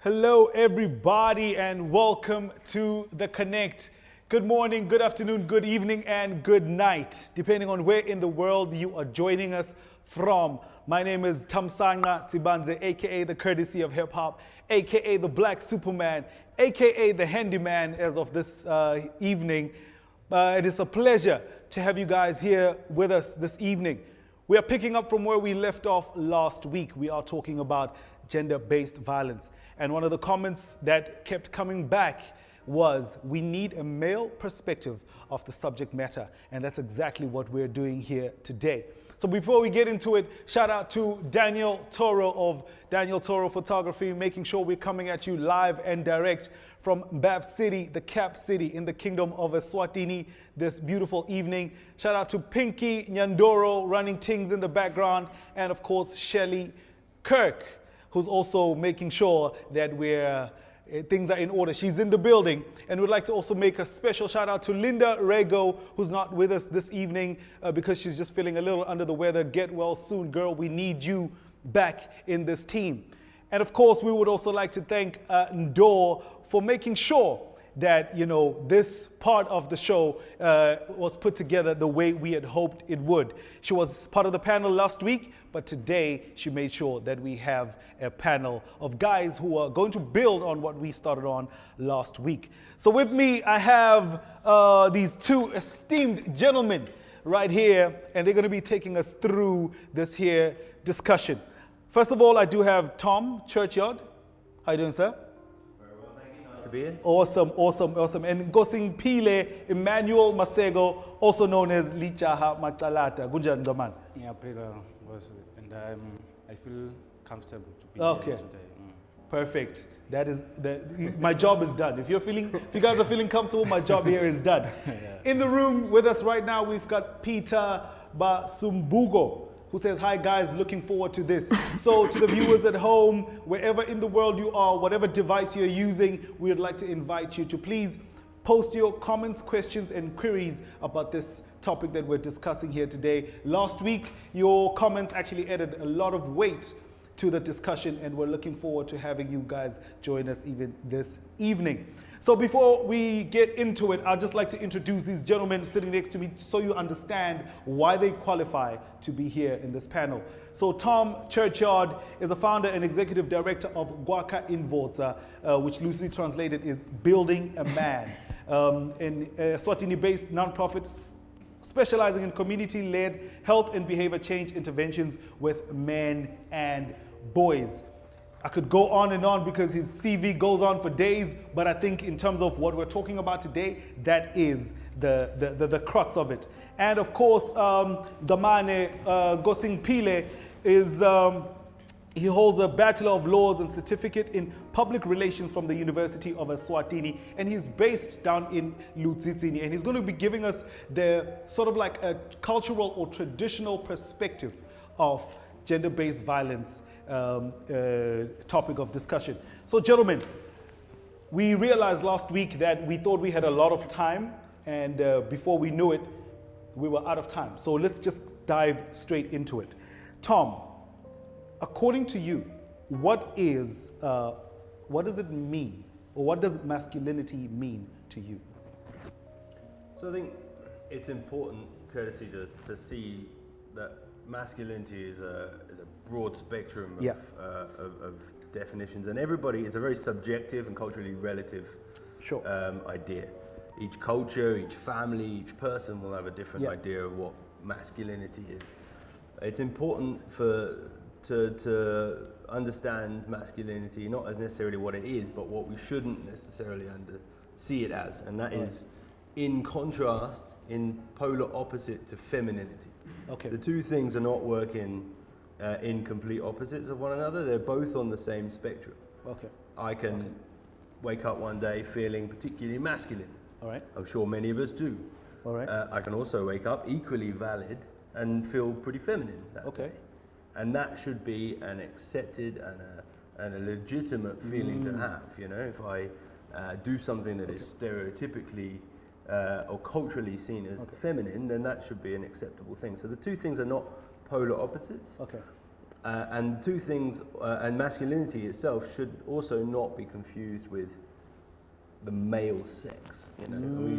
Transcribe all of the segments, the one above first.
Hello, everybody, and welcome to The Connect. Good morning, good afternoon, good evening, and good night, depending on where in the world you are joining us from. My name is Tamsanga Sibanze, aka the Courtesy of Hip Hop, aka the Black Superman, aka the Handyman as of this evening. It is a pleasure to have you guys here with us this evening. We are picking up from where we left off last week. We are talking about gender-based violence. And one of the comments that kept coming back was, we need a male perspective of the subject matter. And that's exactly what we're doing here today. So before we get into it, shout out to Daniel Toro of Daniel Toro Photography, making sure we're coming at you live and direct from Bab City, the Cap City in the Kingdom of Eswatini this beautiful evening. Shout out to Pinky Nyandoro running things in the background, and of course Shelly Kirk, who's also making sure that things are in order. She's in the building. And we'd like to also make a special shout out to Linda Rego, who's not with us this evening because she's just feeling a little under the weather. Get well soon, girl. We need you back in this team. And of course, we would also like to thank Ndor for making sure that, this part of the show was put together the way we had hoped it would. She was part of the panel last week, but today she made sure that we have a panel of guys who are going to build on what we started on last week. So with me, I have these two esteemed gentlemen right here, and they're going to be taking us through this here discussion. First of all, I do have Tom Churchyard. How you doing, sir? To be here. Awesome. And Gosing Pile Emmanuel Masego, also known as Lichaha Macalata. Gunjan Daman. Yeah, and I feel comfortable to be here today. Perfect. That is my job is done. If you guys are feeling comfortable, my job here is done. Yeah. In the room with us right now, we've got Peter Basumbugo, who says, hi guys, looking forward to this. So to the viewers at home, wherever in the world you are, whatever device you're using, we would like to invite you to please post your comments, questions, and queries about this topic that we're discussing here today. Last week, your comments actually added a lot of weight to the discussion, and we're looking forward to having you guys join us even this evening. So before we get into it, I'd just like to introduce these gentlemen sitting next to me so you understand why they qualify to be here in this panel. So Tom Churchyard is a founder and executive director of Gwaka Involta, which loosely translated is Building a Man, an Swatini-based nonprofit specializing in community-led health and behavior change interventions with men and boys. I could go on and on because his CV goes on for days, but I think in terms of what we're talking about today, that is the crux of it. And of course, Damane Gosing Pile is, he holds a Bachelor of Laws and Certificate in Public Relations from the University of Eswatini, and he's based down in Lutsitsini, and he's going to be giving us the sort of like a cultural or traditional perspective of gender-based violence topic of discussion. So gentlemen, we realized last week that we thought we had a lot of time, and before we knew it, we were out of time. So let's just dive straight into it. Tom, according to you, what does it mean, or what does masculinity mean to you? So I think it's important, Courtesy, to see that masculinity is a broad spectrum of definitions, and it's a very subjective and culturally relative idea. Each culture, each family, each person will have a different idea of what masculinity is. It's important to understand masculinity not as necessarily what it is, but what we shouldn't necessarily see it as, and that is in contrast, in polar opposite to femininity. Okay. The two things are not working in complete opposites of one another. They're both on the same spectrum. Okay. I can wake up one day feeling particularly masculine. All right. I'm sure many of us do. All right. I can also wake up equally valid and feel pretty feminine that day. And that should be an accepted and a legitimate feeling to have. If I do something that is stereotypically or culturally seen as feminine, then that should be an acceptable thing. So the two things are not polar opposites. Okay. And the two things, and masculinity itself should also not be confused with the male sex. You know,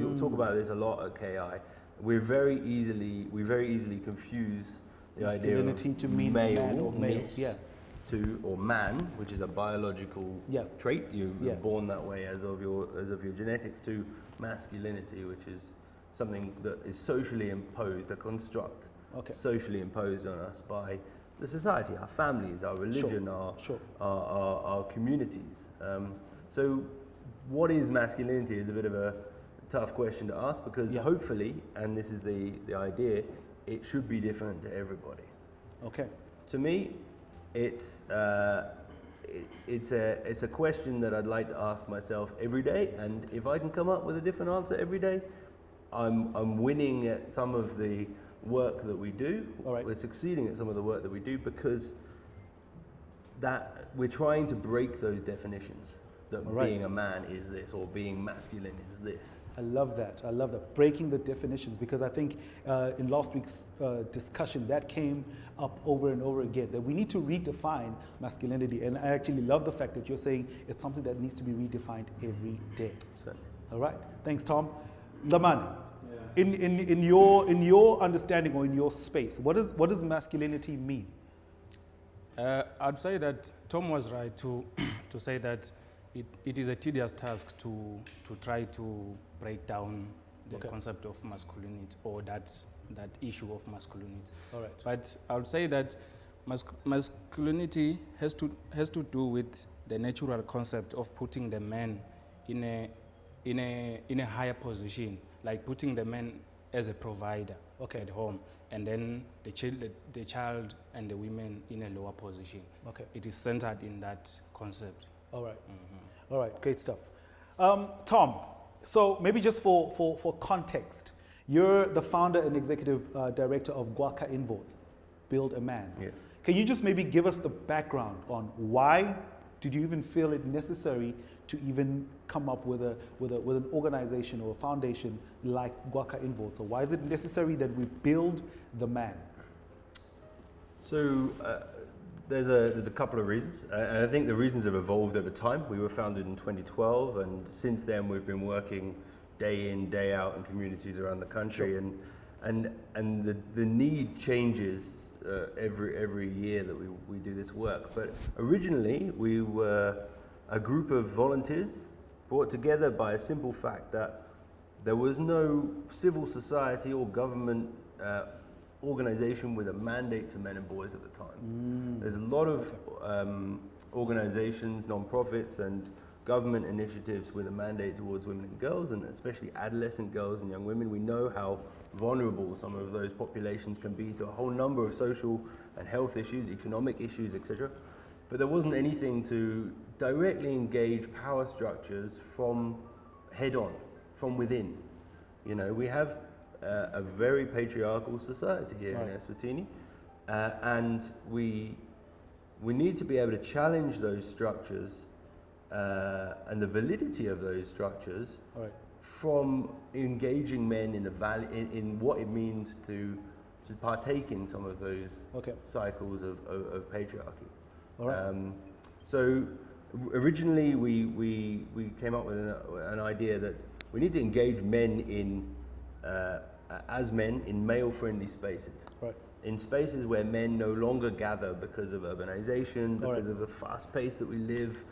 we talk about this a lot at KI. We very easily confuse the idea of to mean man or male, or man, which is a biological trait. You're born that way as of your genetics, to masculinity, which is something that is socially imposed, a construct socially imposed on us by the society, our families, our religion, our communities. So what is masculinity is a bit of a tough question to ask, because hopefully, and this is the idea, it should be different to everybody. Okay. To me, it's a question that I'd like to ask myself every day, and if I can come up with a different answer every day, I'm winning at some of the work that we do. We're succeeding at some of the work that we do, because that we're trying to break those definitions that being a man is this, or being masculine is this. I love that. I love that. Breaking the definitions, because I think in last week's discussion that came up over and over again, that we need to redefine masculinity. And I actually love the fact that you're saying it's something that needs to be redefined every day. Certainly. All right. Thanks, Tom. Damani, in your understanding, or in your space, what does masculinity mean? I'd say that Tom was right to say that it is a tedious task to try to break down the concept of masculinity, or that issue of masculinity. All right. But I would say that masculinity has to do with the natural concept of putting the man in a higher position, like putting the man as a provider at home, and then the child and the women in a lower position. Okay. It is centered in that concept. All right. Mm-hmm. All right. Great stuff. Tom, so maybe just for context, you're the founder and executive director of Gwaka Invotes, Build a Man. Yes. Can you just maybe give us the background on why did you even feel it necessary to even come up with an organization or a foundation like Gwaka Invotes? Or why is it necessary that we build the man? So there's a couple of reasons, and I think the reasons have evolved over time. We were founded in 2012, and since then we've been working day in, day out in communities around the country, and the need changes every year that we do this work. But originally we were a group of volunteers brought together by a simple fact that there was no civil society or government organization with a mandate to men and boys at the time. There's a lot of organizations, non-profits, and government initiatives with a mandate towards women and girls, and especially adolescent girls and young women. We know how vulnerable some of those populations can be to a whole number of social and health issues, economic issues, etc. But there wasn't anything to directly engage power structures from head-on, from within. You know, we have a very patriarchal society here in Eswatini, and we need to be able to challenge those structures and the validity of those structures from engaging men in in what it means to partake in some of those cycles of patriarchy. So originally we came up with an idea that we need to engage men as men in male-friendly spaces. In spaces where men no longer gather because of urbanization, because of the fast pace that we live.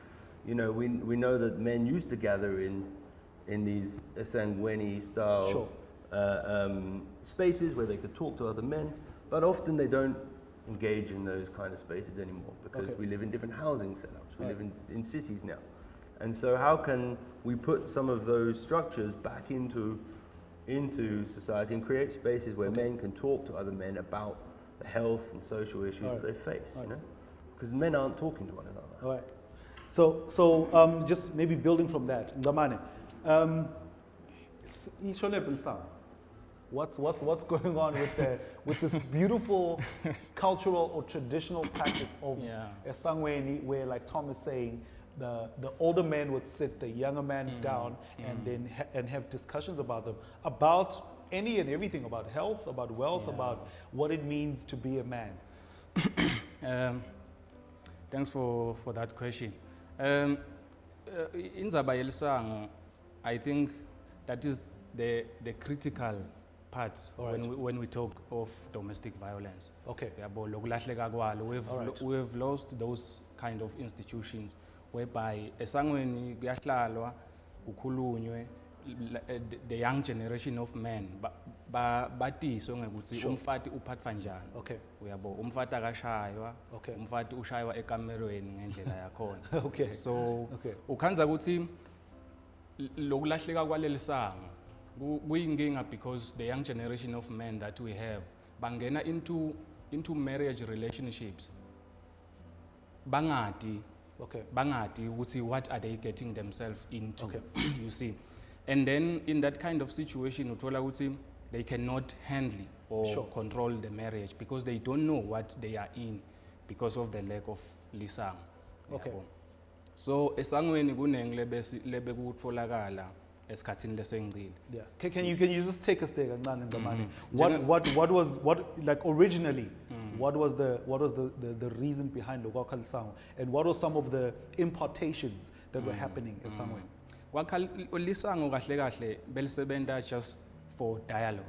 You know, we know that men used to gather in these Esangweni style spaces where they could talk to other men, but often they don't engage in those kind of spaces anymore, because we live in different housing setups. We live in cities now. And so how can we put some of those structures back into society and create spaces where men can talk to other men about the health and social issues that they face, you know? Because men aren't talking to one another. All right. So just maybe building from that, Ngamane, what's going on with this beautiful cultural or traditional practice of Esangweni, where, like Tom is saying, the older men would sit the younger man down and then have discussions about any and everything, about health, about wealth, about what it means to be a man. Thanks for that question. Indzaba yelisango, I think that is the critical part when we talk of domestic violence. Okay. We've lost those kind of institutions whereby esangweni kuyahlalwa kukhulunywe the young generation of men batiswe ngekuthi umfati uphathwa njani. Okay. Uyabo umfati akashaywa, umfati ushaywa ekamerweni ngendlela yakhona. Okay. So ukhanza ukuthi lokulahleka kwalelisango kuyinkinga because the young generation of men that we have bangena into marriage relationships bangati ukuthi what are they getting themselves into. You see, and then in that kind of situation uthola ukuthi they cannot handle or control the marriage because they don't know what they are in because of the lack of lisango. Okay. So esangweni kunengi lebe kutfolakala esikhathini lesengcile. Yeah. Can you just take us there, Ngamani? What was like originally? What was the reason behind the Gwakal Lisango, and what were some of the impartations that were happening in some way? Gwakal Lisango kahle kahle belisebenta just for dialogue.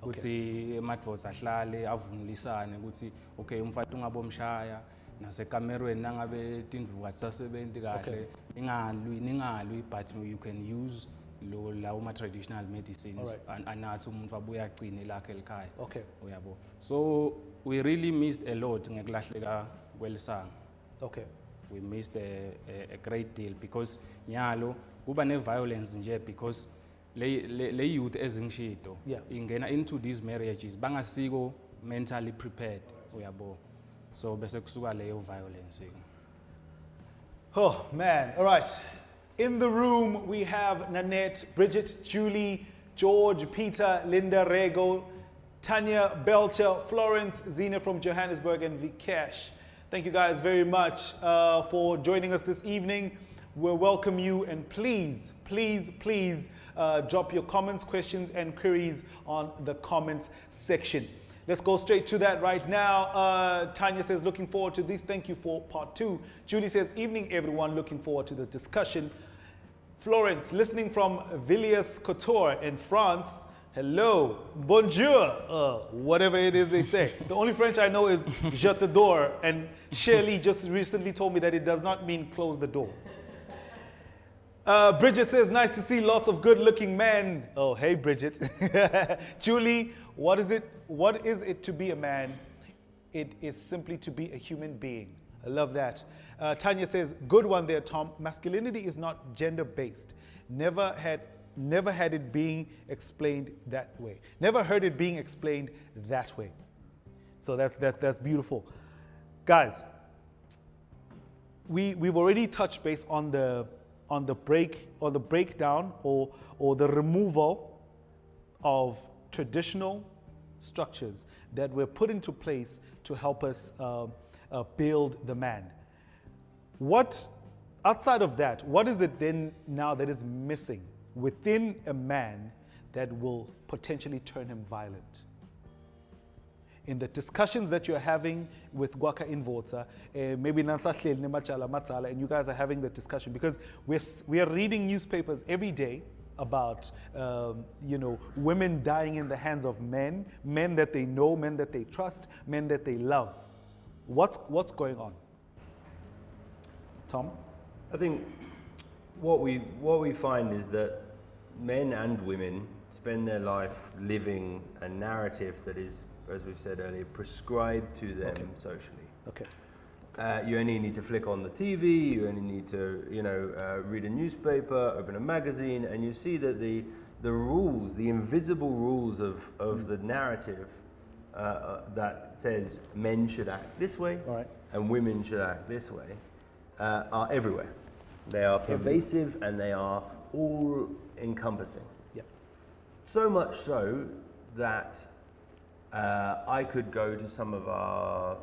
Ukuthi madvodza ahlale avunisane ukuthi okay umfati ungabomshaya nasekamerweni nangabe tindvuku atisasebenti kahle ningalwi but you can use lawo ma-traditional medicines anathi umuntu abuye agcine lakhe elikhaya. Okay. Uyabo. So we really missed a lot ngekulahleka kwelisango. Okay. We missed a great deal because nyalo kuba ne-violence nje because le youth ezingishito ingena into these marriages bangasiko mentally prepared. Uyabo. So bese kusuka leyo violence. Oh man, all right. In the room we have Nanette, Bridget, Julie, George, Peter, Linda, Rego, Tanya, Belcher, Florence, Zena from Johannesburg, and Vikesh. Thank you guys very much for joining us this evening. We welcome you, and please drop your comments, questions, and queries on the comments section. Let's go straight to that right now. Tanya says, looking forward to this. Thank you for part 2. Julie says, evening everyone, looking forward to the discussion. Florence, listening from Villiers-Couture in France. Hello, bonjour, whatever it is they say. The only French I know is je t'adore, and Shirley just recently told me that it does not mean close the door. Bridget says, nice to see lots of good-looking men. Oh, hey, Bridget. Julie, what is it to be a man? It is simply to be a human being. I love that. Tanya says, good one there, Tom. Masculinity is not gender-based. Never had it being explained that way. Never heard it being explained that way. So that's beautiful. Guys, we've already touched base on the breakdown or the removal of traditional structures that were put into place to help us build the man. What, outside of that, what is it then now that is missing within a man that will potentially turn him violent? In the discussions that you're having with Gwaka Involta, maybe and you guys are having the discussion because we are reading newspapers every day about women dying in the hands of men that they know, men that they trust, men that they love. What's going on? Tom? I think what we find is that men and women spend their life living a narrative that is, as we've said earlier, prescribed to them socially. Okay. You only need to flick on the TV, you only need to, read a newspaper, open a magazine, and you see that the rules, the invisible rules of the narrative that says men should act this way and women should act this way are everywhere. They are pervasive and they are all encompassing. Yep. So much so that I could go to some of our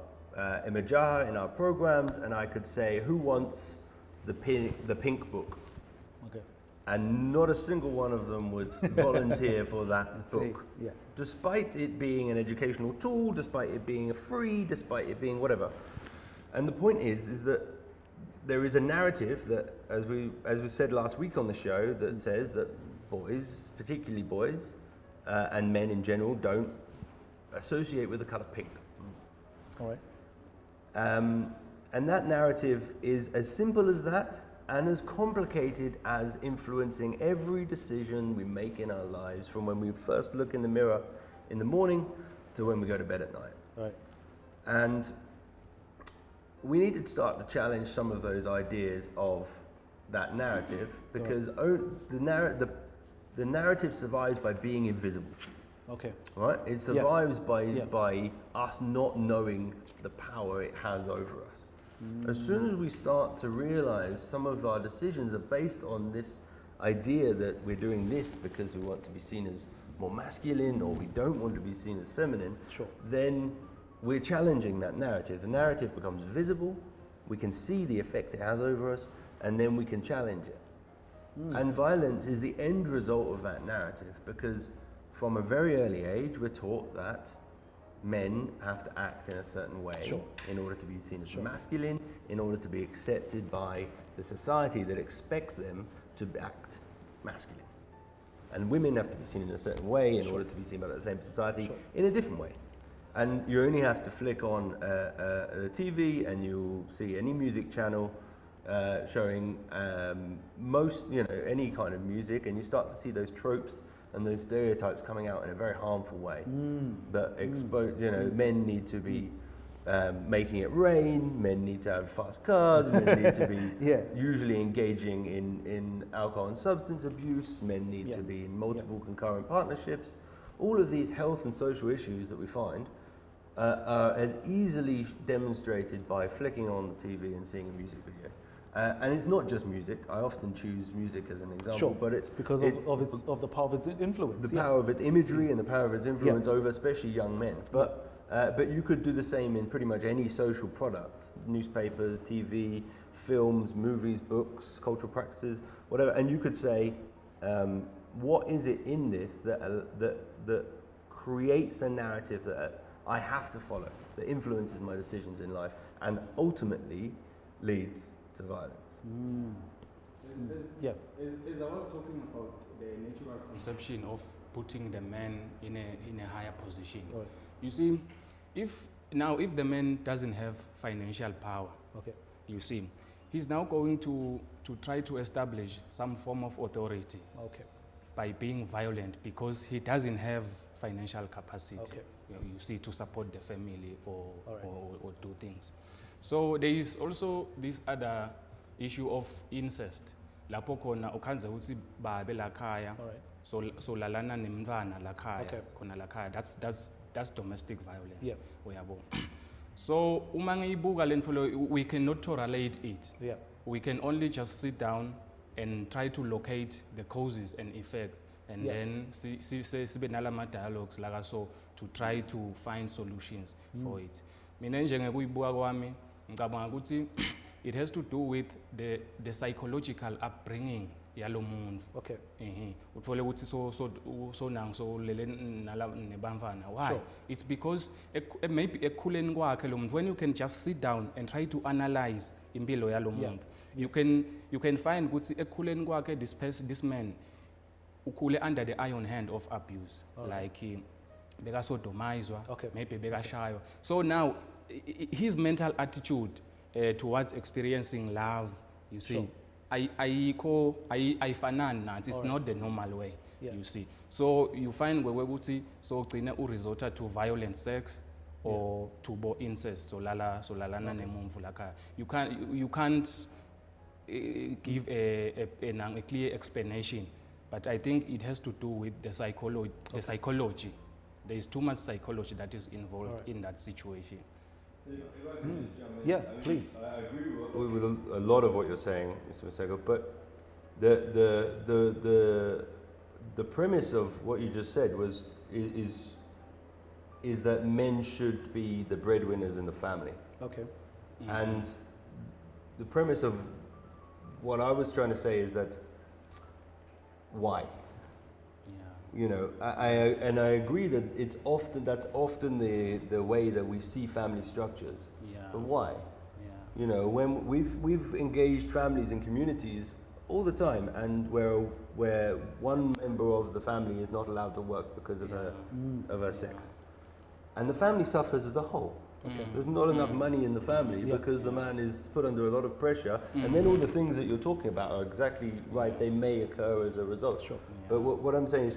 imajaha in our programs and I could say, who wants the pink book? Okay. And not a single one of them would volunteer for that book. Despite it being an educational tool, despite it being free, despite it being whatever. And the point is that there is a narrative that, as we said last week on the show, that says that boys, particularly boys, and men in general, don't associate with the colour pink. All right. And that narrative is as simple as that, and as complicated as influencing every decision we make in our lives, from when we first look in the mirror in the morning to when we go to bed at night. Right. And we need to start to challenge some of those ideas of that narrative, because the narrative survives by being invisible. Okay. Right? It survives by us not knowing the power it has over us. As soon as we start to realize some of our decisions are based on this idea that we're doing this because we want to be seen as more masculine, or we don't want to be seen as feminine, then we're challenging that narrative. The narrative becomes visible, we can see the effect it has over us, and then we can challenge it. And violence is the end result of that narrative, because from a very early age we're taught that men have to act in a certain way in order to be seen as masculine, in order to be accepted by the society that expects them to act masculine. And women have to be seen in a certain way in order to be seen by that same society in a different way. And you only have to flick on a TV and you'll see any music channel showing any kind of music, and you start to see those tropes and those stereotypes coming out in a very harmful way. That expose, men need to be making it rain, men need to have fast cars, men need to be usually engaging in alcohol and substance abuse, men need to be in multiple concurrent partnerships. All of these health and social issues that we find are as easily demonstrated by flicking on the TV and seeing a music video. And it's not just music. I often choose music as an example, but it's because of the power of its influence. The power of its imagery and the power of its influence over especially young men. But you could do the same in pretty much any social product: newspapers, TV, films, movies, books, cultural practices, whatever. And you could say, what is it in this that creates the narrative that I have to follow, that influences my decisions in life, and ultimately leads to violence? As I was talking about the natural conception of putting the man in a higher position. Right. You see, if the man doesn't have financial power, you see, he's now going to try to establish some form of authority by being violent, because he doesn't have financial capacity, you see, to support the family or do things. So there is also this other issue of incest. Lapho khona ukhanze ukuthi babe lakhaya, so lalana nemntwana lakhaya, khona lakhaya. That's domestic violence. Uyabo. So uma ngiyibuka lento, we cannot tolerate it. We can only just sit down and try to locate the causes and effects, and then sibe nalama dialogues like so to try to find solutions for it. Mina njengekuyibuka kwami ngicabanga ukuthi it has to do with the psychological upbringing yalo muntu. Uthole ukuthi so nang so lele nala nebamfana. Why? It's because maybe ekhuleni kwakhe lo muntu, when you can just sit down and try to analyze impilo yalo muntu, you can find ukuthi ekhuleni kwakhe this man ukhule under the iron hand of abuse, like bekasodomizwa, maybe bekashaywa. So now his mental attitude towards experiencing love, you see, ayifanani nathi. It's not the normal way, you see. So you find where so ugcine uresorta to violent sex or to incest, so lalana nemumvu lakhaya. You can't give a clear explanation, but I think it has to do with the psychology. There is too much psychology that is involved in that situation. Please. I agree with a lot of what you're saying, Mr. Masego, but the premise of what you just said is that men should be the breadwinners in the family. And the premise of what I was trying to say is that why? I agree that that's often the way that we see family structures. But why? You know, when we've engaged families and communities all the time, and where one member of the family is not allowed to work because of her sex, and the family suffers as a whole. Okay. There's not enough money in the family because the man is put under a lot of pressure, and then all the things that you're talking about are exactly right. They may occur as a result. Sure. But what I'm saying is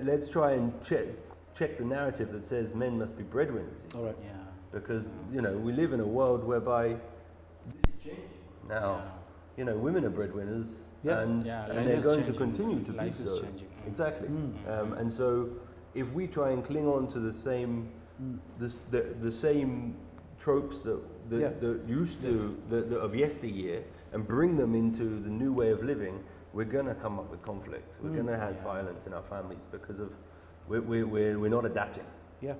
let's try and check the narrative that says men must be breadwinners. All right. Yeah. Because you know we live in a world whereby this is changing now. Yeah. You know, women are breadwinners, and life they're is going to changing. continue to Life be is so. changing. Exactly. And so, if we try and cling on to the same, the same tropes that used to that of yesteryear, and bring them into the new way of living, we're going to come up with conflict. We're going to have violence in our families because of we're not adapting. Yeah.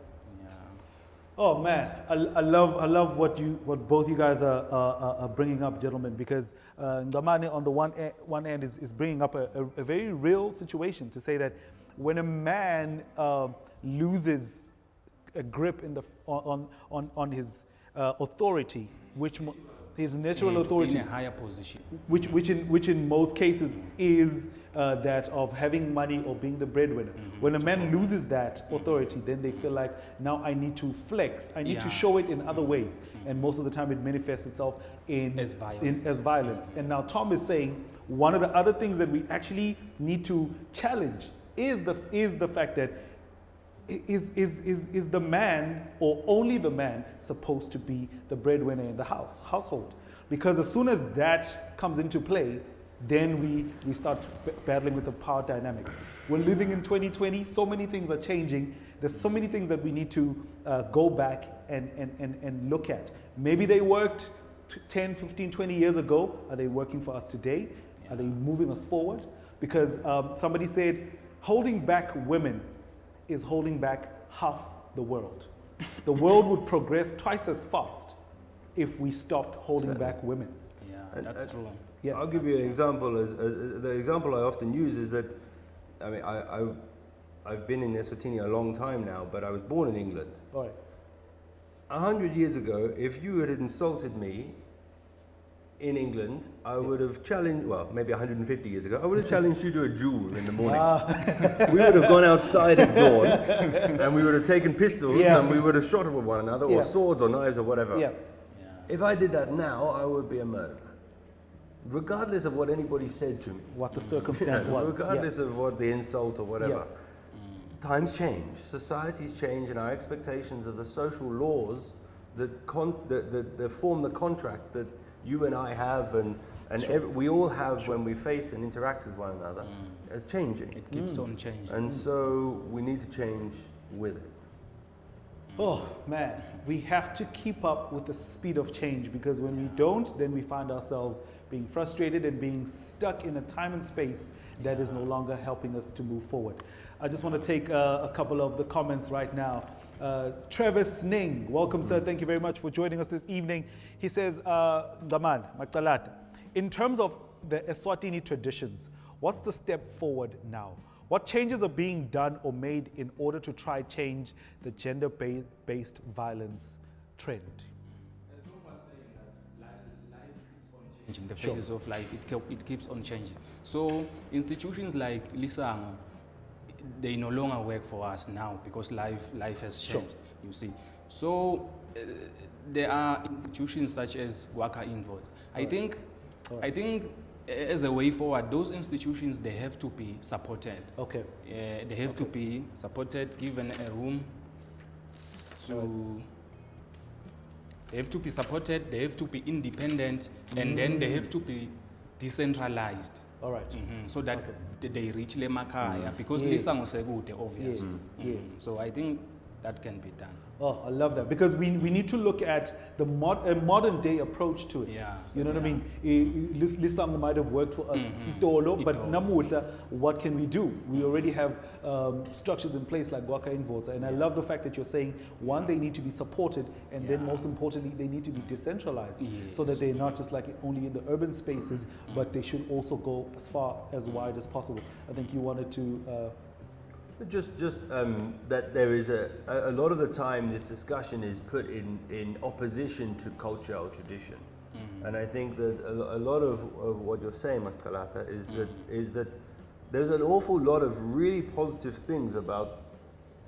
Oh man, I love what both you guys are bringing up, gentlemen, because Ndamane on the one end is bringing up a very real situation to say that when a man loses a grip on his authority, his natural authority, in a higher position, which in most cases is that of having money or being the breadwinner. When a man loses that authority, then they feel like, now I need to flex. I need to show it in other ways. And most of the time it manifests itself as violence. And now Tom is saying one of the other things that we actually need to challenge is the fact that is the man, or only the man, supposed to be the breadwinner in the household? Because as soon as that comes into play, then we start battling with the power dynamics. We're living in 2020, so many things are changing. There's so many things that we need to go back and look at. Maybe they worked 10, 15, 20 years ago. Are they working for us today? Are they moving us forward? Because somebody said, holding back women is holding back half the world. The world would progress twice as fast if we stopped holding back women. Yeah, that's true. Yeah, I'll give you an example. The example I often use is that, I mean, I've been in Eswatini a long time now, but I was born in England. All right. 100 years ago, if you had insulted me in England, I would have challenged, well, maybe 150 years ago, I would have challenged you to a duel in the morning. We would have gone outside at dawn, and we would have taken pistols, and we would have shot at one another, or swords or knives or whatever. Yeah. If I did that now, I would be a murderer. Regardless of what anybody said to me. What the circumstance was. Regardless of what the insult or whatever. Times change, societies change, and our expectations of the social laws that form the contract that you and I have and we all have when we face and interact with one another are changing. It keeps on changing. And so we need to change with it. Oh man, we have to keep up with the speed of change, because when we don't, then we find ourselves being frustrated and being stuck in a time and space that is no longer helping us to move forward. I just want to take a couple of the comments right now. Travis Ning, welcome sir, thank you very much for joining us this evening. He says, Daman, Maktalat, in terms of the Eswatini traditions, what's the step forward now? What changes are being done or made in order to try change the gender-based violence trend? As Tom was saying, that life keeps on changing. The phases of life, it keeps on changing. So institutions like Lisango, they no longer work for us now because life has changed, you see. So there are institutions such as Waka Invotes. I think as a way forward, those institutions, they have to be supported. Okay. They have to be supported, given a room to... They have to be supported, they have to be independent, and then they have to be decentralized. All right. So that they reach Le Makaya, because Lisango Segute, obviously. So I think that can be done. Oh, I love that, because we need to look at the modern day approach to it. Yeah. You know what I mean? Lisango might have worked for us, Itolo, but Namuta, what can we do? We already have structures in place like Waka Invotes, and I love the fact that you're saying, one, they need to be supported, and then most importantly, they need to be decentralized, so that they're not just like only in the urban spaces, but they should also go as far as wide as possible. I think you wanted to... Just that there is a lot of the time this discussion is put in opposition to culture or tradition. And I think that a lot of what you're saying, Maskalata, is that there's an awful lot of really positive things about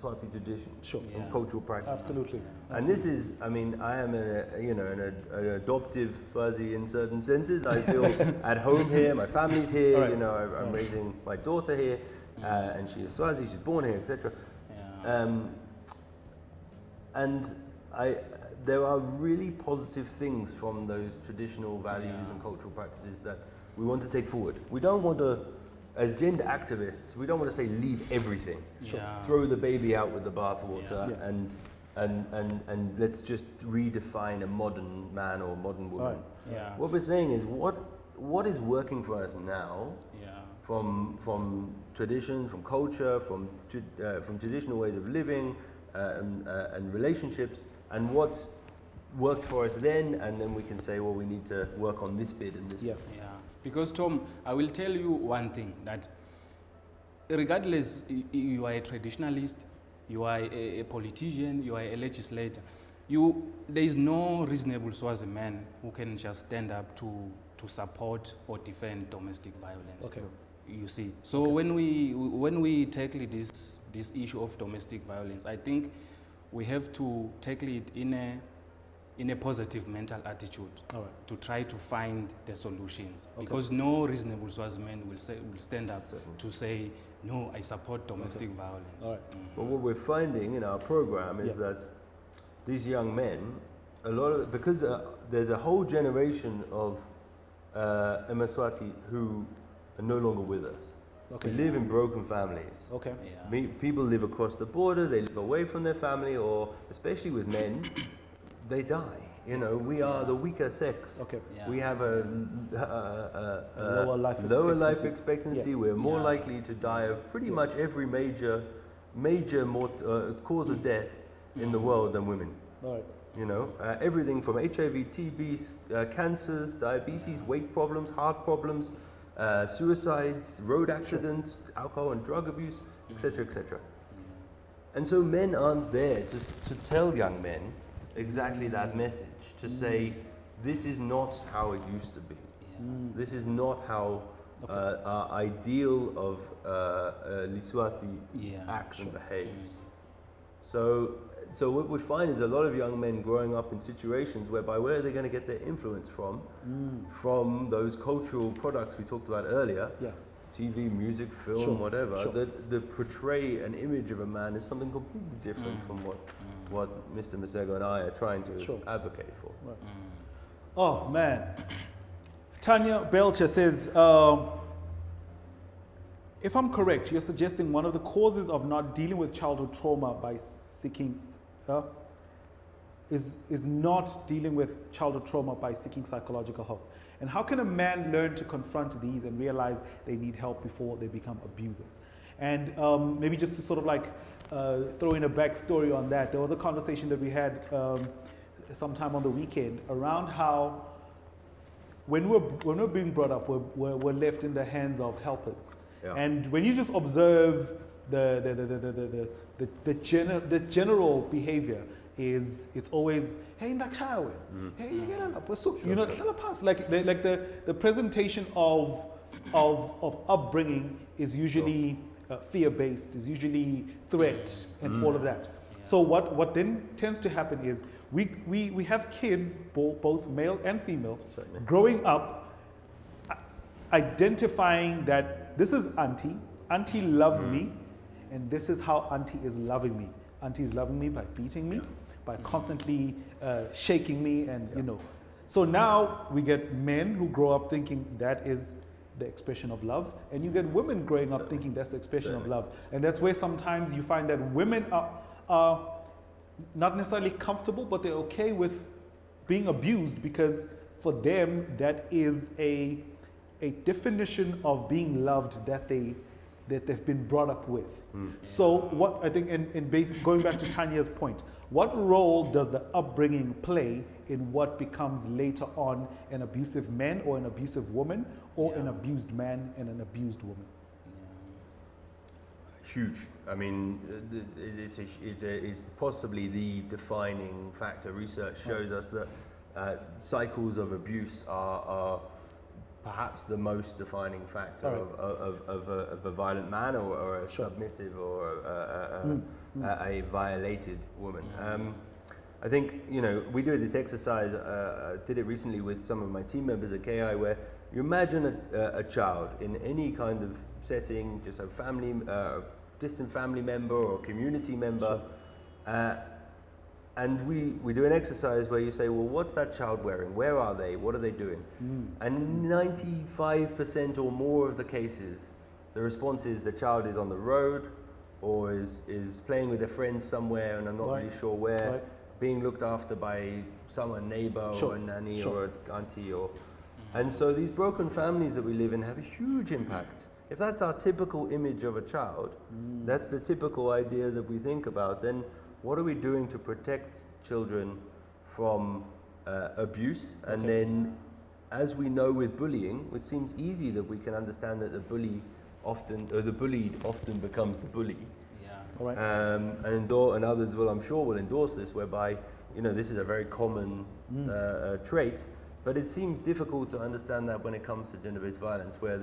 Swati tradition and cultural practice. Absolutely. And this is, I mean, I am an adoptive Swazi in certain senses. I feel at home here, my family's here, you know, I'm raising my daughter here, and she is Swazi, she's born here, etc. And there are really positive things from those traditional values and cultural practices that we want to take forward. We don't want to, as gender activists, we don't want to say leave everything, throw the baby out with the bathwater, and let's just redefine a modern man or modern woman. What we're saying is what is working for us now, from tradition, from culture, from traditional ways of living and relationships, and what worked for us then, and then we can say, well, we need to work on this bit and this bit. Because Tom, I will tell you one thing, that regardless you are a traditionalist, you are a politician, you are a legislator, there is no reasonable Swazi man who can just stand up to support or defend domestic violence. You see, so when we tackle this issue of domestic violence, I think we have to tackle it in a positive mental attitude to try to find the solutions. Because no reasonable Swaziman will stand up to say, no, I support domestic violence. But what we're finding in our program is that these young men, because there's a whole generation of Emaswati who are no longer with us. We live in broken families. People live across the border, they live away from their family, or especially with men, they die. You know, we are the weaker sex. We have a lower life expectancy. We're more likely to die of pretty much every major cause of death in the world than women. You know, everything from HIV, TB, cancers, diabetes, weight problems, heart problems, suicides, road accidents, alcohol and drug abuse, etc., etc. And so men aren't there to tell young men exactly that message, to say, this is not how it used to be. This is not how our ideal of Liswati acts and behaves. So what we find is a lot of young men growing up in situations whereby where are they going to get their influence from? From those cultural products we talked about earlier, TV, music, film, whatever, that portray an image of a man is something completely different from what Mr. Masego and I are trying to advocate for. Oh man. Tanya Belcher says, if I'm correct, you're suggesting one of the causes of not dealing with childhood trauma by seeking is not dealing with childhood trauma by seeking psychological help. And how can a man learn to confront these and realize they need help before they become abusers? And maybe just to sort of like throw in a backstory on that, there was a conversation that we had sometime on the weekend around how when we're being brought up, we're left in the hands of helpers. And when you just observe the general behavior, it's always, hey, Ndakchawe, hey, you know, like the presentation of upbringing is usually fear-based, is usually threat and all of that. So what then tends to happen is we have kids, both male and female, growing up, identifying that this is auntie loves me, and this is how auntie is loving me. Auntie is loving me by beating me, by constantly shaking me, and you know. So now we get men who grow up thinking that is the expression of love, and you get women growing up thinking that's the expression of love. And that's where sometimes you find that women are not necessarily comfortable, but they're okay with being abused, because for them that is a definition of being loved that they've been brought up with. So what I think, in basic, going back to Tanya's point, what role does the upbringing play in what becomes later on an abusive man or an abusive woman, or an abused man and an abused woman? huge. I mean, it's possibly the defining factor. Research shows us that cycles of abuse are perhaps the most defining factor of a violent man or a submissive or a violated woman. I think, you know, we do this exercise, did it recently with some of my team members at KI, where you imagine a child in any kind of setting, just a family, distant family member or community member, and we do an exercise where you say, well, what's that child wearing? Where are they? What are they doing? And 95% or more of the cases, the response is the child is on the road or is playing with their friends somewhere, and I'm not really sure where, being looked after by someone, neighbor or a nanny or an auntie. And so these broken families that we live in have a huge impact. If that's our typical image of a child, that's the typical idea that we think about, then what are we doing to protect children from abuse? And then, as we know with bullying, it seems easy that we can understand that the bullied often becomes the bully. And others will, I'm sure, will endorse this, whereby, you know, this is a very common trait, but it seems difficult to understand that when it comes to gender-based violence, where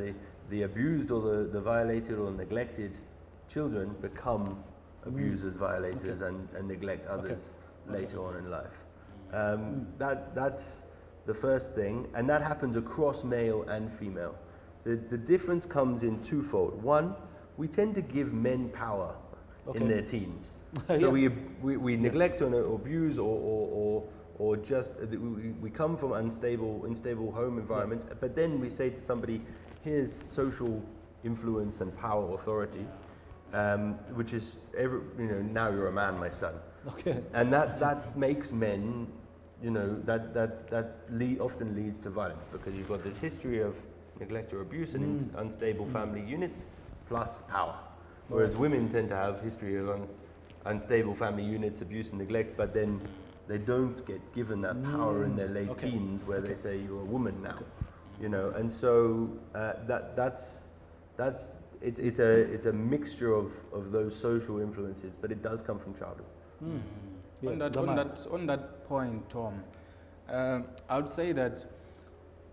the abused or the violated or neglected children become abusers, violators, and neglect others later on in life. That's the first thing, and that happens across male and female. The difference comes in twofold. One, we tend to give men power in their teens. So we neglect or abuse or just we come from unstable home environments, but then we say to somebody, here's social influence and power, authority, which is now you're a man, my son. And that makes men, you know, often leads to violence, because you've got this history of neglect or abuse and unstable family units plus power. Whereas women tend to have history of unstable family units, abuse and neglect, but then they don't get given that power in their late teens, where they say you're a woman now, you know. And so it's a mixture of those social influences, but it does come from childhood. On that point, Tom, I would say that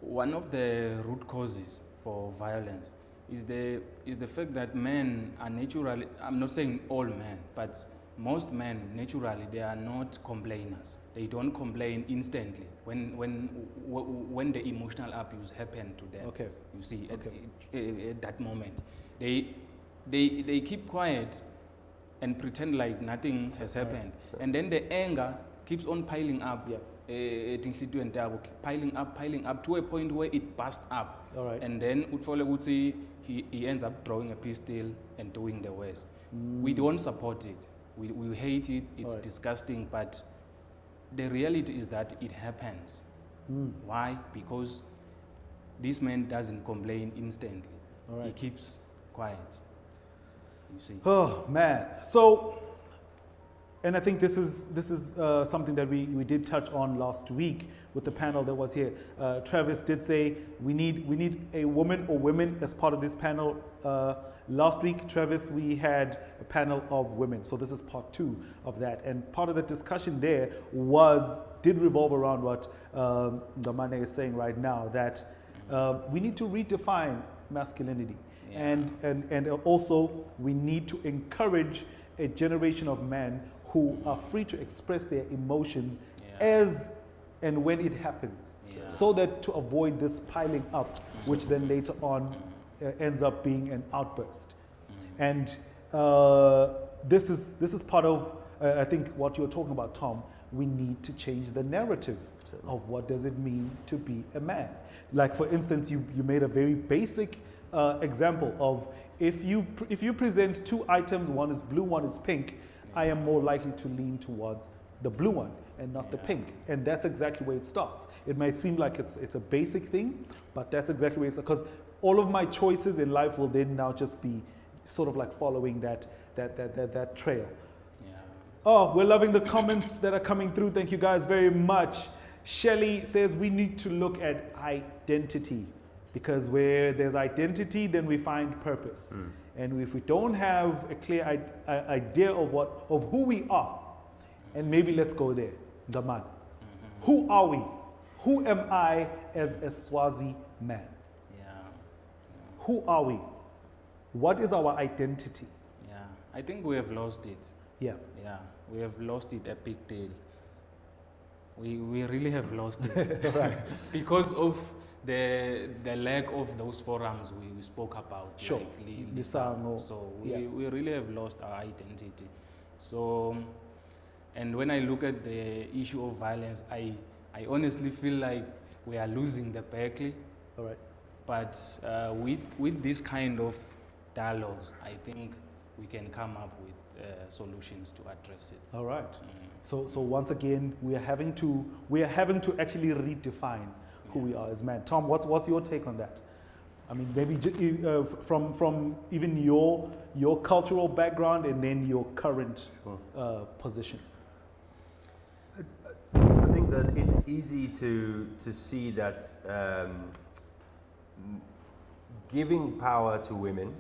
one of the root causes for violence is the fact that men are naturally, I'm not saying all men, but most men naturally, they are not complainers. They don't complain instantly when the emotional abuse happened to them. You see, at that moment, they keep quiet and pretend like nothing has happened, and then the anger keeps on piling up. Piling up to a point where it bursts up. And then he ends up drawing a pistol and doing the worst. We don't support it. We hate it. It's disgusting. But the reality is that it happens. Why? Because this man doesn't complain instantly. He keeps quiet. You see. Oh man. So, and I think this is something that we did touch on last week with the panel that was here. Travis did say we need a woman or women as part of this panel. Last week, Travis, we had a panel of women. So this is part 2 of that. And part of the discussion there did revolve around what Ndamane is saying right now, that we need to redefine masculinity. And also we need to encourage a generation of men who are free to express their emotions as and when it happens, so that to avoid this piling up, which then later on ends up being an outburst. And this is part of, I think, what you're talking about, Tom. We need to change the narrative of what does it mean to be a man. Like, for instance, you made a very basic example of if you present 2 items, one is blue, one is pink, I am more likely to lean towards the blue one and not the pink. And that's exactly where it starts. It might seem like it's a basic thing, but that's exactly where it's, because all of my choices in life will then now just be sort of like following that trail. Oh, we're loving the comments that are coming through. Thank you guys very much. Shelly says we need to look at identity. Because where there's identity, then we find purpose. And if we don't have a clear idea of who we are, and maybe let's go there, the man. Who are we? Who am I as a Swazi man? Who are we? What is our identity? Yeah, I think we have lost it. Yeah. Yeah, we have lost it a big deal. We really have lost it. Right. Because of the lack of those forums we spoke about. Sure. Like Lisango. So we really have lost our identity. So, and when I look at the issue of violence, I honestly feel like we are losing the battle. All right. But with this kind of dialogues, I think we can come up with solutions to address it. All right. So once again, we are having to actually redefine who we are as men. Tom, what's your take on that? I mean, maybe from even your cultural background and then your current position. I think that it's easy to see that giving power to women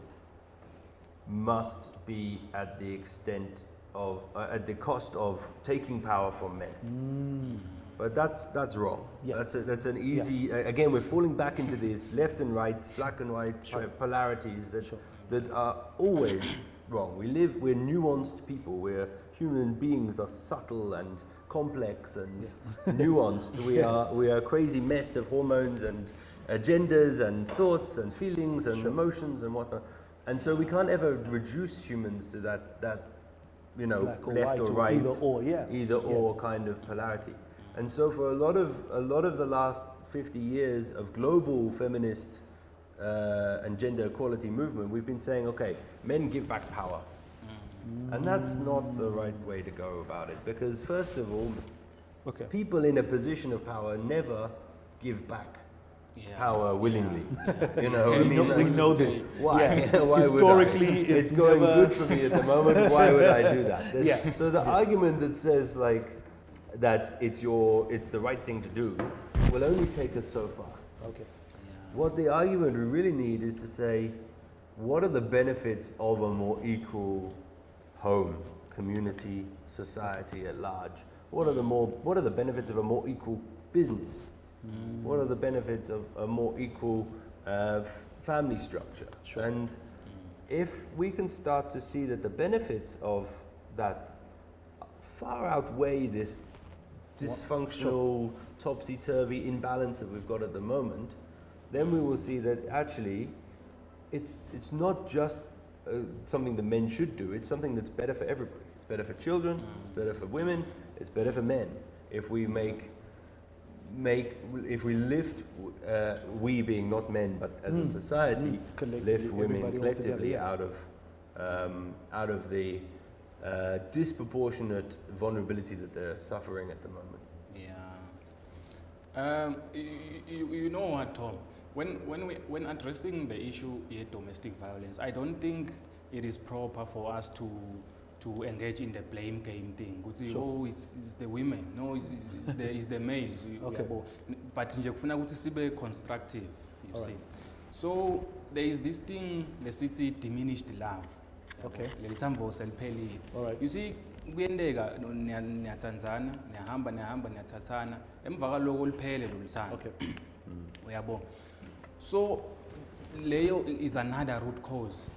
must be at the extent of at the cost of taking power from men. But that's wrong. Yeah. That's an easy. Again, we're falling back into these left and right, black and white polarities that are always wrong. We're nuanced people. Human beings are subtle and complex and nuanced. We are a crazy mess of hormones and agendas and thoughts and feelings and emotions and whatnot. And so we can't ever reduce humans to that you know, left or right, either or kind of polarity. And so for a lot of the last 50 years of global feminist and gender equality movement, we've been saying, okay, men give back power. And that's not the right way to go about it, because first of all, people in a position of power never give back power willingly. You know, I mean, we know this. Why? Why Historically, would I? It's going good for me at the moment. Why would I do that? So the argument that says like that it's the right thing to do will only take us so far. Okay. What the argument we really need is to say, what are the benefits of a more equal home, community, society at large? What are the benefits of a more equal business? What are the benefits of a more equal family structure? And if we can start to see that the benefits of that far outweigh this dysfunctional, topsy-turvy imbalance that we've got at the moment, then we will see that actually it's not just something that men should do, it's something that's better for everybody. It's better for children, it's better for women, it's better for men. If we lift, we being not men, but as a society, lift women collectively out of the disproportionate vulnerability that they're suffering at the moment. You know what, Tom? When addressing the issue of domestic violence, I don't think it is proper for us to engage in the blame game thing. Oh, it's the women. No, it's the males. But njekufuna ukuthi sibe constructive, you see. So there is this thing, the city diminished love. Okay. Alright. You see, kuyendeka niyathandzana, niyahamba niyathathana, emva kwaloko liphele lo luthando. Okay. Uyabo. So leyo is another root cause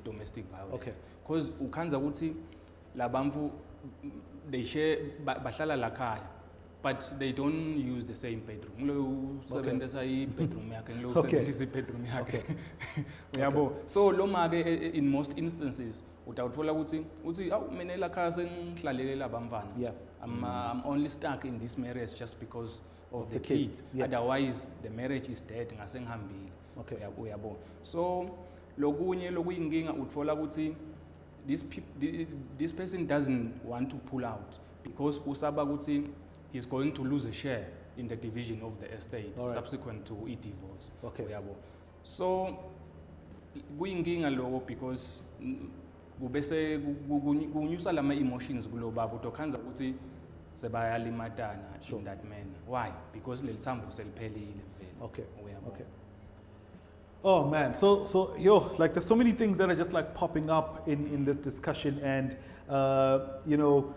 domestic violence. Okay. Because ukhanza ukuthi labamfu they share bahlala lakhaya, but they don't use the same bedroom. Lo usebenzisa i-bedroom yakhe, lo usebenzisa i-bedroom yakhe. Uyabo. So lo make in most instances utawuthola ukuthi awu mina lakhaya sengihlalele labamfana. I'm only stuck in this marriage just because of the kids. Otherwise the marriage is dead ngasengihambile. Okay. Uyabo. So lokunye lokuyinkinga uthola ukuthi this person doesn't want to pull out because usaba ukuthi he's going to lose a share in the division of the estate subsequent to a divorce. Okay. So kuyinkinga lokho because kubese kunyusa lama emotions kulo baba utokhanza ukuthi sebayalimatana in that man. Why? Because lelithambo seliphelile vele. Okay. Oh man, like there's so many things that are just like popping up in this discussion, and you know,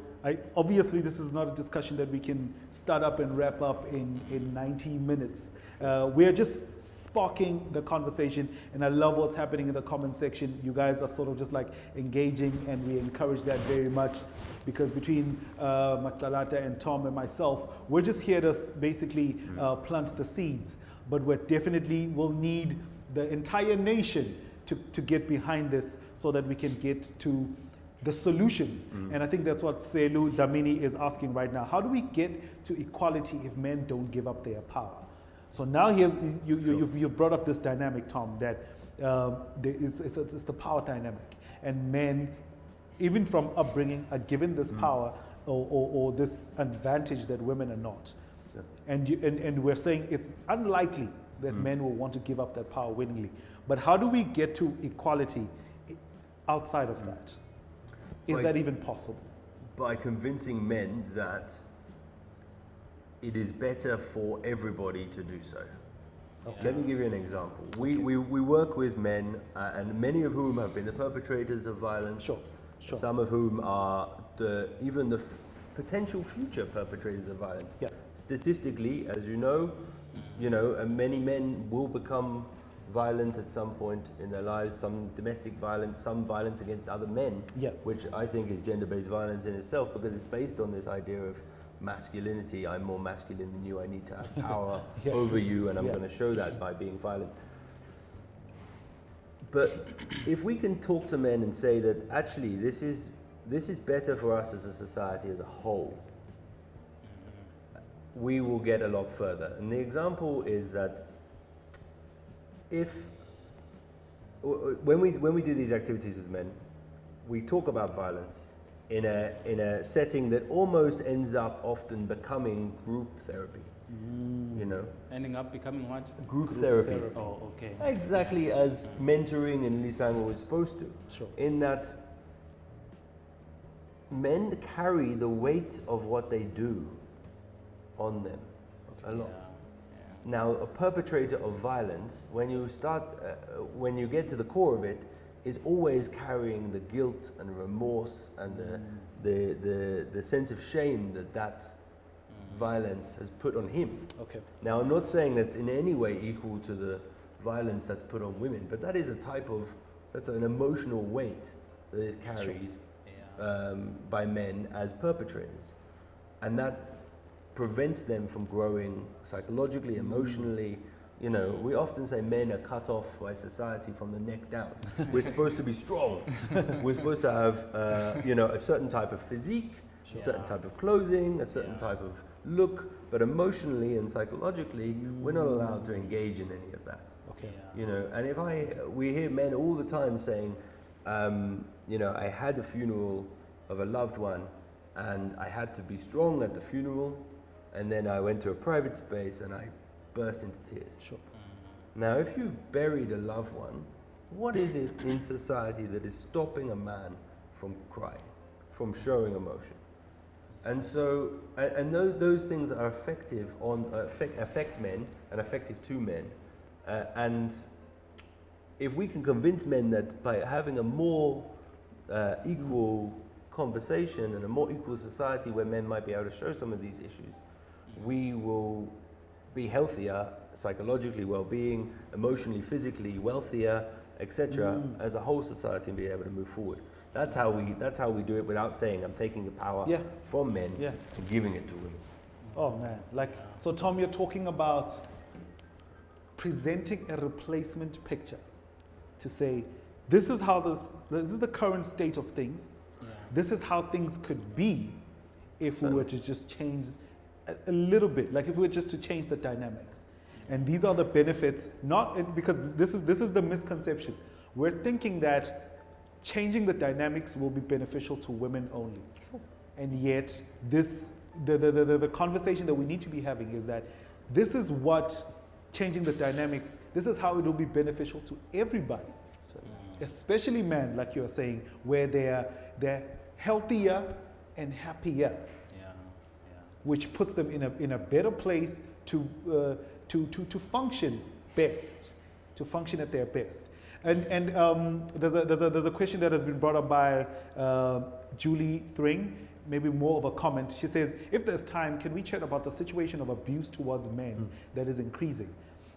obviously this is not a discussion that we can start up and wrap up in 90 minutes. We're just sparking the conversation, and I love what's happening in the comment section. You guys are sort of just like engaging, and we encourage that very much, because between Matalata and Tom and myself, we're just here to basically plant the seeds, but we definitely will need the entire nation to get behind this so that we can get to the solutions. And I think that's what Selu Damini is asking right now. How do we get to equality if men don't give up their power? So now you've brought up this dynamic, Tom, that it's the power dynamic. And men, even from upbringing, are given this power or this advantage that women are not. Sure. And we're saying it's unlikely that men will want to give up that power willingly. But how do we get to equality outside of that? Is that even possible? By convincing men that it is better for everybody to do so. Okay. Let me give you an example. We work with men, and many of whom have been the perpetrators of violence. Sure. Some of whom are even the potential future perpetrators of violence. Yeah. Statistically, as you know, many men will become violent at some point in their lives, some domestic violence, some violence against other men, which I think is gender-based violence in itself, because it's based on this idea of masculinity. I'm more masculine than you, I need to have power over you, and I'm going to show that by being violent. But if we can talk to men and say that actually this is better for us as a society as a whole, we will get a lot further. And the example is that when we do these activities with men, we talk about violence in a setting that almost ends up often becoming group therapy. Ending up becoming what? Group therapy. Oh, okay. Exactly as mentoring in Lisango was supposed to. Sure. In that men carry the weight of what they do on them a lot. Now, a perpetrator of violence, when you get to the core of it, is always carrying the guilt and remorse and the sense of shame that violence has put on him. Okay. Now, I'm not saying that's in any way equal to the violence that's put on women, but that is that's an emotional weight that is carried by men as perpetrators, and that prevents them from growing psychologically, emotionally. We often say men are cut off by society from the neck down. We're supposed to be strong. We're supposed to have, a certain type of physique, a certain type of clothing, a certain type of look, but emotionally and psychologically, we're not allowed to engage in any of that. Okay. And we hear men all the time saying, I had a funeral of a loved one, and I had to be strong at the funeral, and then I went to a private space and I burst into tears. Sure. Now, if you've buried a loved one, what is it in society that is stopping a man from crying, from showing emotion? And so, those things are affect men and effective to men. And if we can convince men that by having a more equal conversation and a more equal society where men might be able to show some of these issues, we will be healthier, psychologically well-being, emotionally, physically wealthier, etc., as a whole society, and be able to move forward. That's how we do it without saying I'm taking the power from men and giving it to women. Oh man, so Tom, you're talking about presenting a replacement picture to say this is how this is the current state of things. This is how things could be if we were to just change a little bit, like if we were just to change the dynamics. And these are the benefits, because this is the misconception. We're thinking that changing the dynamics will be beneficial to women only. And yet the conversation that we need to be having is that this is what changing the dynamics, this is how it will be beneficial to everybody. Especially men, like you're saying, where they're healthier and happier, which puts them in a better place to function best, to function at their best. And there's a question that has been brought up by Julie Thring, maybe more of a comment. She says, if there's time, can we chat about the situation of abuse towards men that is increasing?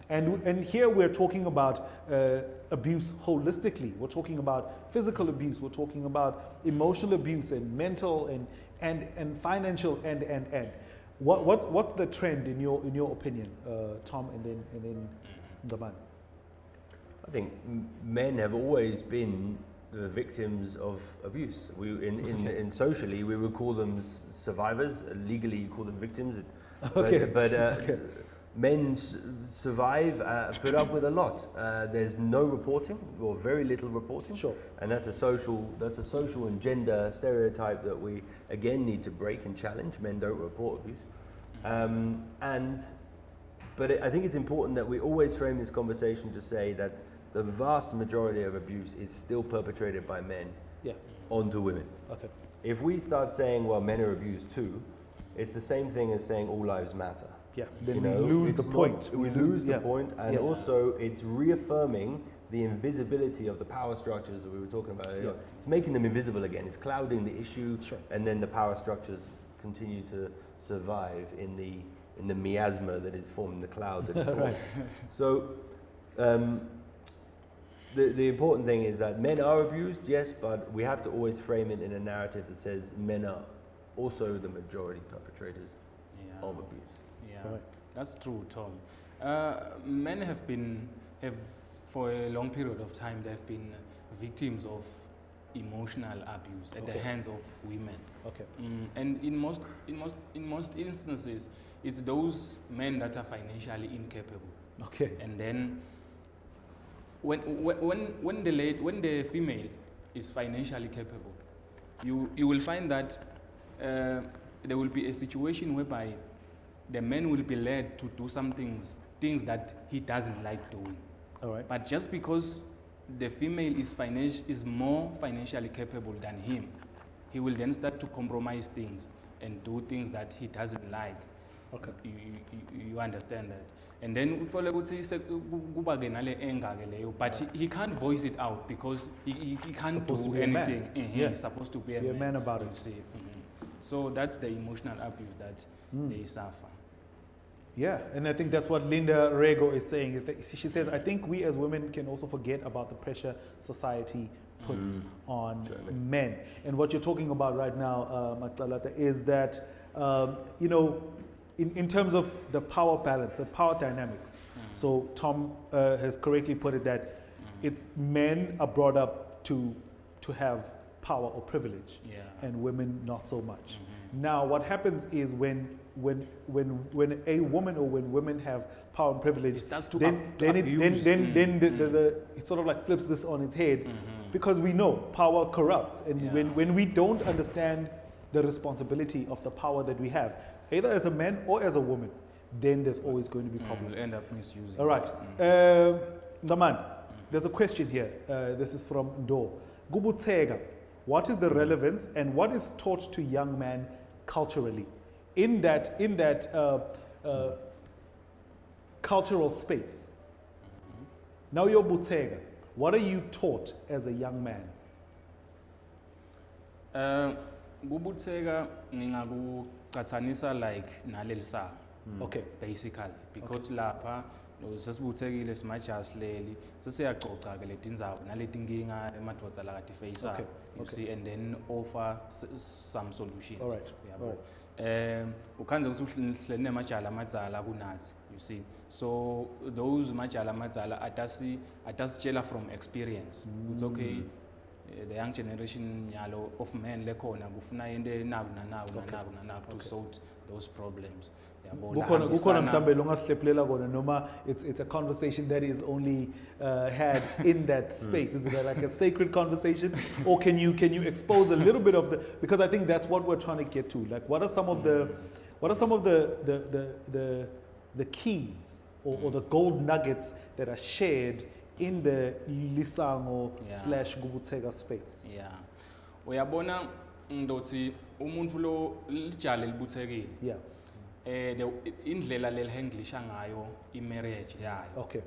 And here we're talking about abuse holistically. We're talking about physical abuse. We're talking about emotional abuse and mental and financial and. What's the trend in your opinion, Tom, and then Daman? I think men have always been the victims of abuse. In socially, we would call them survivors. Legally, you call them victims. But men survive, put up with a lot. There's no reporting, or very little reporting. Sure. And that's a social and gender stereotype that we again need to break and challenge. Men don't report abuse. But I think it's important that we always frame this conversation to say that the vast majority of abuse is still perpetrated by men onto women. Okay. If we start saying, well, men are abused too, it's the same thing as saying all lives matter. Yeah, then we lose the point. We lose the point, and also it's reaffirming the invisibility of the power structures that we were talking about earlier. It's making them invisible again. It's clouding the issue, and then the power structures continue to survive in the miasma that is forming the cloud that is forming. So the important thing is that men are abused, yes, but we have to always frame it in a narrative that says men are also the majority perpetrators of abuse. Yeah, that's true, Tom. Men have for a long period of time, they've been victims of emotional abuse at the hands of women. Okay. And in most instances, it's those men that are financially incapable. Okay. And then when the female is financially capable, you will find that there will be a situation whereby the man will be led to do some things that he doesn't like doing. All right. But just because the female is more financially capable than him, he will then start to compromise things and do things that he doesn't like. Okay. You understand that? And then but he can't voice it out because he can't do anything. He's supposed to be a man about it. You see. So that's the emotional abuse that they suffer. Yeah, and I think that's what Linda Rego is saying. She says, I think we as women can also forget about the pressure society puts on men. And what you're talking about right now, Matsalata, is that, in terms of the power balance, the power dynamics. So Tom has correctly put it that it's men are brought up to have power or privilege, and women not so much. Now, what happens is when a woman or when women have power and privilege, it starts to abuse. It sort of like flips this on its head, because we know power corrupts, and when we don't understand the responsibility of the power that we have, either as a man or as a woman, then there's always going to be problems. We'll end up misusing. All right, Daman, there's a question here. This is from Ndo. Gubutega, what is the relevance and what is taught to young men culturally in that cultural space? Now you're Butega. What are you taught as a young man? Bubutega ngingakuqhathanisa like nalelisa. Okay. Basically, because lapha sesibuthekile simajazi leli sesiyaxoxa ke letindzawo naletinkinga emadvodza lakati face up. You see, and then offer some solutions. All right. Ukhanze ukuthi uhlele nemajala amadzala kunathi, you see. So those majala amadzala atasitshela from experience. It's okay. The young generation yalo of men lekhona kufuna into naku to sort those problems. It's a conversation that is only had in that space. Is it like a sacred conversation, or can you expose a little bit of the, because I think that's what we're trying to get to. Like, what are some of the keys or the gold nuggets that are shared in the Lisango / Gubutega space? Yeah. Uyabona ndothi umuntu lo lijale libuthekile. Yeah. Indlela lelihandlisha ngayo imarriage yayo. Okay.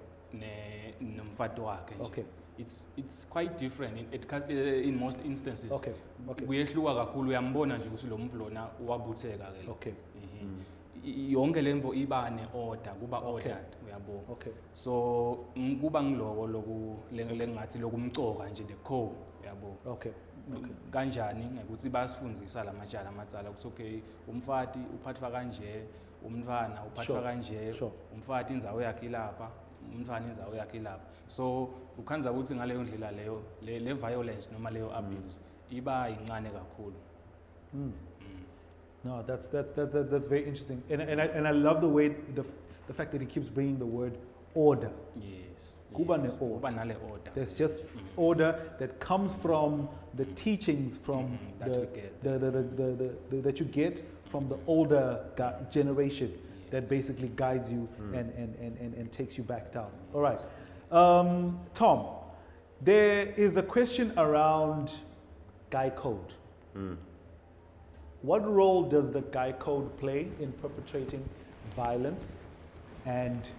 nomfati wakhe nje. Okay. It's quite different in most instances. Okay. Okay. Kuyehluka kakhulu, uyambona nje ukuthi lo muntu lona wabutheka ke. Okay. Yonke lemvo iba ne-order, kuba ordered, uyabo. Okay. So kuba ngiloko loku lengathi lokumcoka nje the core, uyabo. Okay. Kanjani ngekuthi bayasifundisa lamajala amatsala ukuthi okay, umfati uphathwa kanje, umntwana uphathwa kanje, umfati indzawo yakhe ilapha, umntwana indzawo yakhe ilapha. So ukhanza ukuthi ngaleyo ndlela leyo le violence noma leyo abuse iba incane kakhulu. No, that's very interesting, and I love the way the fact that he keeps bringing the word order. Yes. Kuba ne order. There's just order that comes from the teachings from that you get from the older generation that basically guides you and takes you back down. All right, Tom, there is a question around Guy Code. What role does the Guy Code play in perpetrating violence, and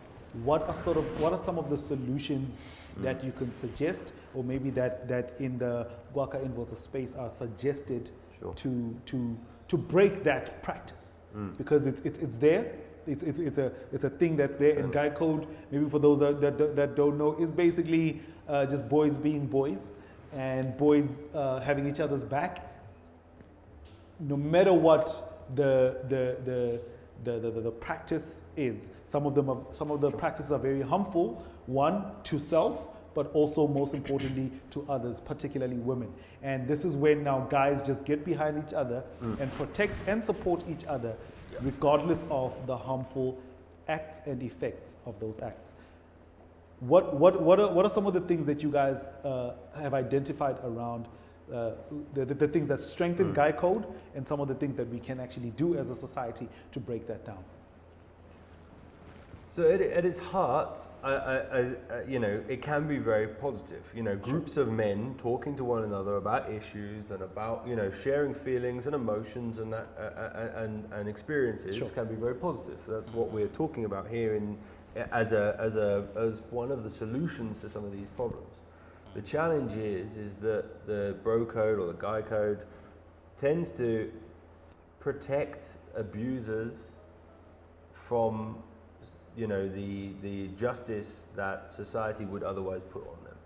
what are some of the solutions that you can suggest, or maybe that in the Gwaka Inverter space are suggested to break that practice? Because it's there. It's a thing that's there in Guy Code. Maybe for those that don't know, it's basically just boys being boys and boys having each other's back. No matter what the practice is, some of the practices are very harmful. One, to self, but also most importantly to others, particularly women. And this is when now guys just get behind each other and protect and support each other, regardless of the harmful acts and effects of those acts. What are some of the things that you guys have identified around the things that strengthen Guy Code, and some of the things that we can actually do as a society to break that down? So at its heart, you know, it can be very positive. You know, groups of men talking to one another about issues and about, you know, sharing feelings and emotions and that and experiences can be very positive. That's what we're talking about here as one of the solutions to some of these problems. The challenge is that the bro code or the Guy Code tends to protect abusers from, you know, the justice that society would otherwise put on them.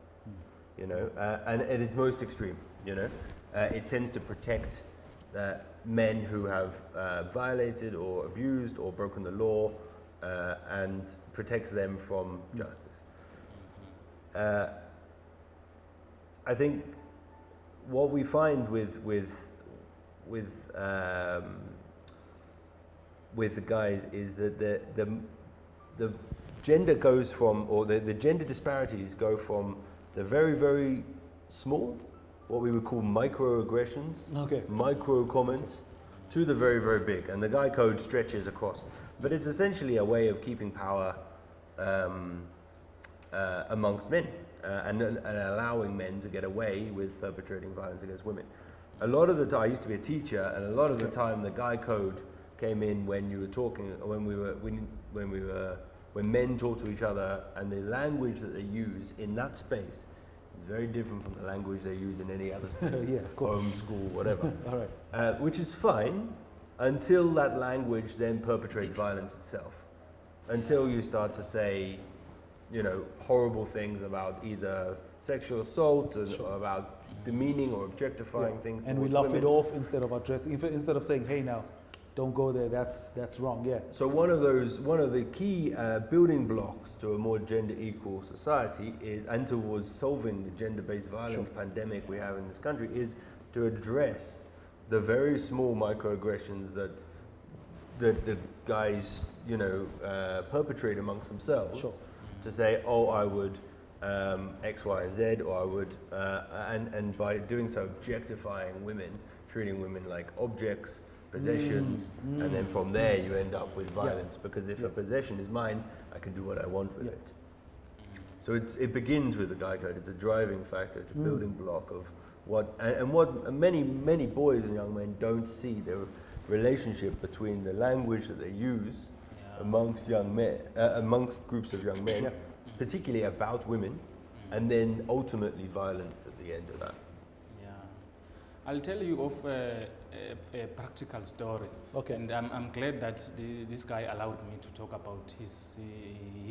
You know, and at its most extreme, you know, it tends to protect men who have violated or abused or broken the law, and protects them from justice. I think what we find with the guys is that the gender goes from, or the gender disparities go from the very, very small, what we would call microaggressions, micro comments, to the very, very big. And the Guy Code stretches across. But it's essentially a way of keeping power amongst men. And allowing men to get away with perpetrating violence against women. A lot of the time, I used to be a teacher, and a lot of the time, the Guy Code came in when you were talking, when men talk to each other, and the language that they use in that space is very different from the language they use in any other space, home, school, whatever. All right. Which is fine until that language then perpetrates violence itself. Until you start to say, you know, horrible things about either sexual assault or about demeaning or objectifying things. And we laugh it off instead of addressing, instead of saying, hey now, don't go there, that's wrong, So one of the key building blocks to a more gender equal society is, and towards solving the gender-based violence pandemic we have in this country, is to address the very small microaggressions that the guys, you know, perpetrate amongst themselves. To say, oh, I would X, Y, and Z, or I would, and by doing so, objectifying women, treating women like objects, possessions, and then from there you end up with violence, because if a possession is mine, I can do what I want with it. So it begins with the Guy Code. It's a driving factor, it's a building block of what many boys and young men don't see, the relationship between the language that they use amongst young men, amongst groups of young men, particularly about women, and then ultimately violence at the end of that. Yeah. I'll tell you of a practical story. Okay. And I'm glad that this guy allowed me to talk about his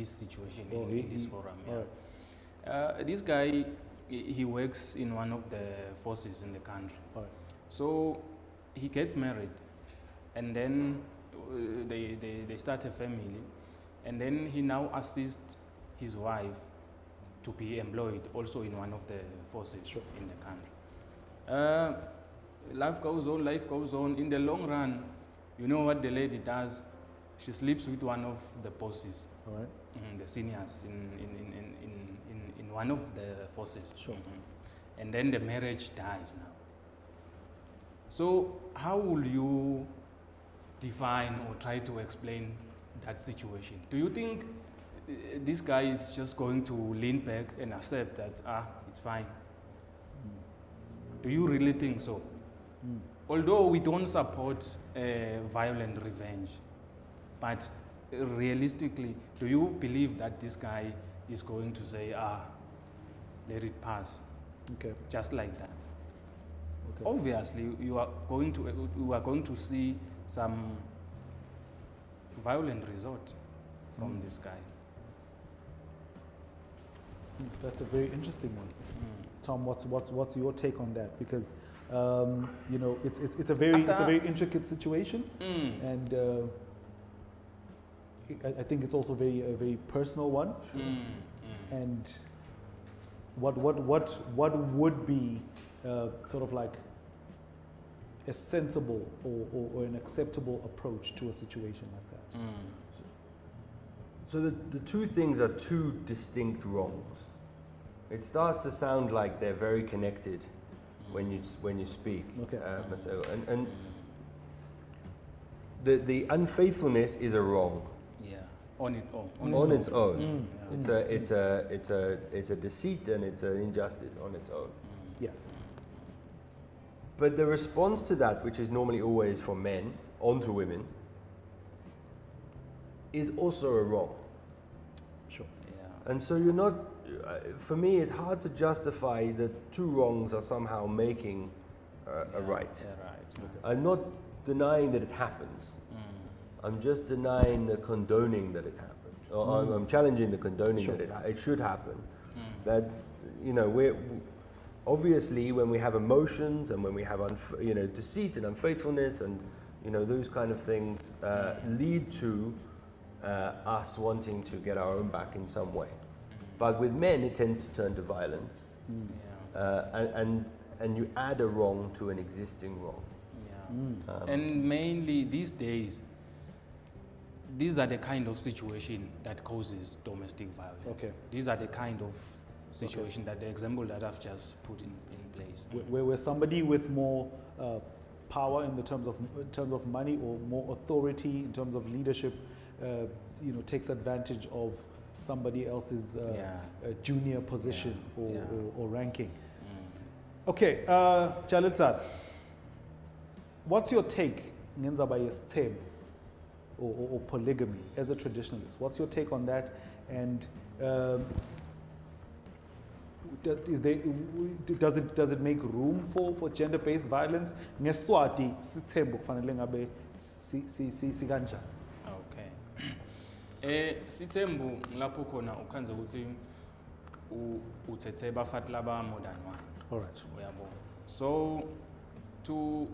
situation in this forum. Yeah. This guy, he works in one of the forces in the country. So he gets married, and then they start a family, and then he now assists his wife to be employed also in one of the forces in the country. Life goes on. In the long run, you know what the lady does? She sleeps with one of the bosses, the seniors in one of the forces. And then the marriage dies now. So how will you define or try to explain that situation? Do you think this guy is just going to lean back and accept that, it's fine? Do you really think so? Although we don't support violent revenge, but realistically, do you believe that this guy is going to say, let it pass, just like that? Obviously, you are going to see some violent result from this guy. That's a very interesting one. Tom, what's your take on that? Because you know, it's a very intricate situation, and I think it's also a very personal one. And what would be sort of like a sensible or an acceptable approach to a situation like that? So the two things are two distinct wrongs. It starts to sound like they're very connected when you speak, Marcelo. And the unfaithfulness is a wrong. Yeah, on its own. On its own. It's a deceit and it's an injustice on its own. Yeah. But the response to that, which is normally always from men onto women, is also a wrong. Sure. Yeah. And so you're not, for me, it's hard to justify that two wrongs are somehow making a right. Yeah, right. I'm not denying that it happens. I'm just denying the condoning that it happened. Or I'm challenging the condoning that it should happen. That, you know, we're obviously when we have emotions and when we have deceit and unfaithfulness and those kind of things lead to us wanting to get our own back in some way. But with men, it tends to turn to violence, and you add a wrong to an existing wrong. Yeah. And mainly these days, these are the kind of situation that causes domestic violence. Okay. These are the kind of situation that the example that I've just put in place. Where somebody with more power in terms of money or more authority in terms of leadership, takes advantage of somebody else's junior position or ranking. Okay, Chalitsa, what's your take ngenzaba yesithembu or polygamy as a traditionalist? What's your take on that? And does it make room for gender-based violence? Ngeswati sithembu kufanele ngabe sikanjani? Okay. Sithembu lapho khona ukhanze ukuthi uthethe bafati laba more than one. All right. Uyabona. So to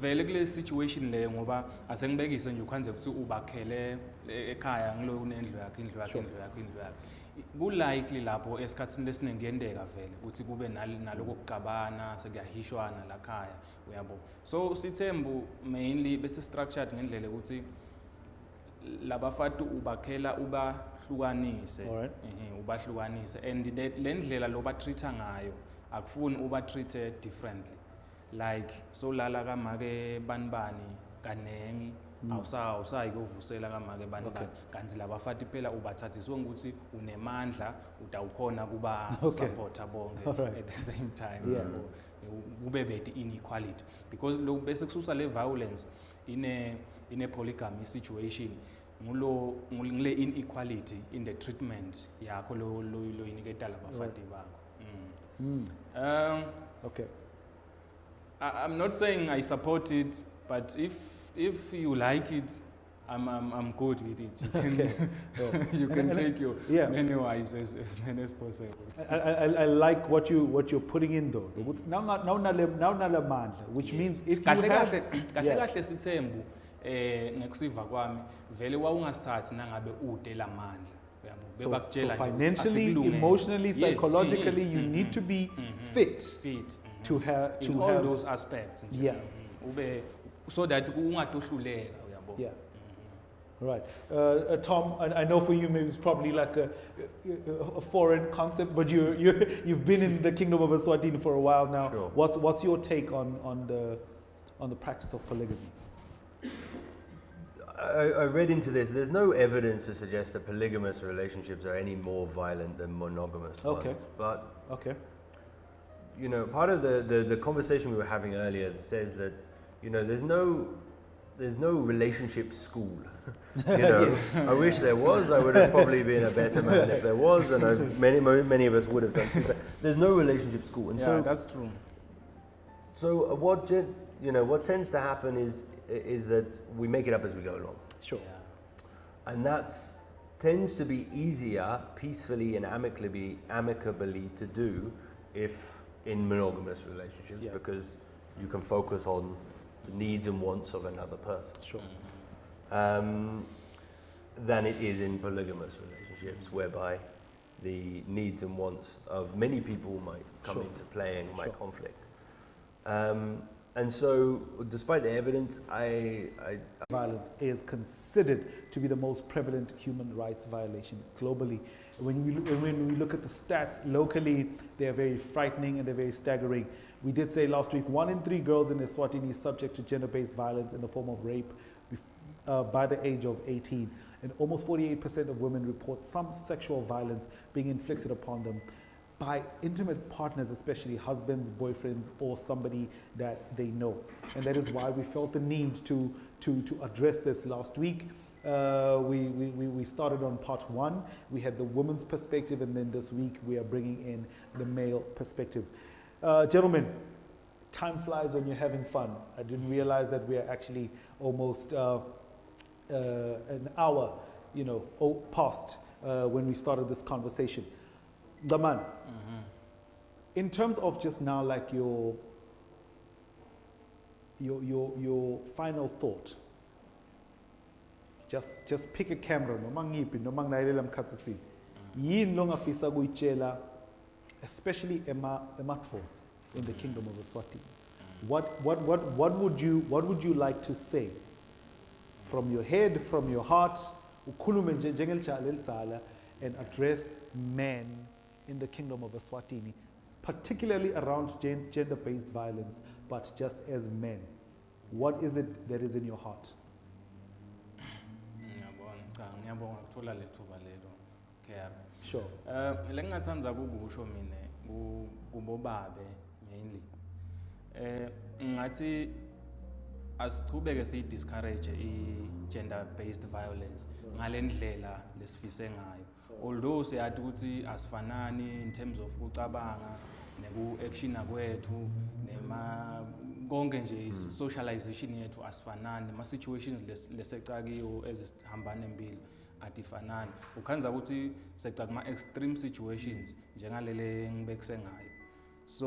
vele kule situation le ngoba asengibekise nje ukhanze ukuthi ubakhele ekhaya ngilo unendlu yakhe indlu yakhe kulikely lapho esikhatsini lesiningi kuyendeka vele ukuthi kube naloko kuqabana sekuyahishwana la khaya uyabo. So sithembu mainly bese structured ngendlela ukuthi labafati ubakhela ubahlukanise, ubahlukanise, and le ndlela lo batreata ngayo akufuni ubatreate differently, like so lala kamake banibani kanengi awusayi kovusela kamake banibani kanti labafati phela ubathathisiwe ukuthi unemandla utawukhona kuba supporter bonke at the same time. Kube beti inequality because lo bese kususa le violence in a polygamy situation ngule inequality in the treatment yakho lo yiniketa labafati bakho. Okay. I'm not saying I support it, but if you like it, I'm good with it. You can you can take your many wives as many as possible. I like what you're putting in though. Which means if you have kahle sithembu ngekusiva kwami vele wawungasithathi nangabe ude lamandla. So financially, emotionally, psychologically, you need to be fit to have all those aspects. Yeah. So that ungatohluleka uyabo. Yeah. Right. Tom, I know for you maybe it's probably like a foreign concept, but you've been in the Kingdom of Eswatini for a while now. Sure. What's your take on the practice of polygamy? I read into this. There's no evidence to suggest that polygamous relationships are any more violent than monogamous ones. But you know, part of the conversation we were having earlier says that, you know, there's no relationship school. You know, I wish there was. I would have probably been a better man if there was, and many of us would have done too. But there's no relationship school, and so that's true. So what tends to happen is that we make it up as we go along. Sure. Yeah. And that tends to be easier, peacefully and amicably to do if in monogamous relationships, because you can focus on the needs and wants of another person. Sure. Than it is in polygamous relationships, whereby the needs and wants of many people might come into play and might conflict. And so, despite the evidence, violence is considered to be the most prevalent human rights violation globally. When we look at the stats locally, they're very frightening and they're very staggering. We did say last week, 1 in 3 girls in Eswatini is subject to gender-based violence in the form of rape by the age of 18. And almost 48% of women report some sexual violence being inflicted upon them by intimate partners, especially husbands, boyfriends, or somebody that they know. And that is why we felt the need to address this last week. We started on part 1. We had the women's perspective, and then this week we are bringing in the male perspective. Gentlemen, time flies when you're having fun. I didn't realize that we are actually almost an hour, past when we started this conversation. Daman, in terms of just now, like your final thought. Just pick a camera, especially ematfords in the Kingdom of Eswatini. What would you like to say from your head, from your heart, and address men in the Kingdom of Eswatini, particularly around gender-based violence, but just as men? What is it that is in your heart? Sure. Lengingathanda ukusho mina kubobabe mainly. Ngathi asiqhubeke discourage gender based violence ngalendlela lesifise ngayo. Although siyathi ukuthi asifanani in terms of ukucabanga neku-action kwethu nema konke nje socialization yethu asifanani, ma situations lesecakiwo ezihambana empilo atifanani. Ukhanza ukuthi seca kuma extreme situations njengalele ngibekuse ngayo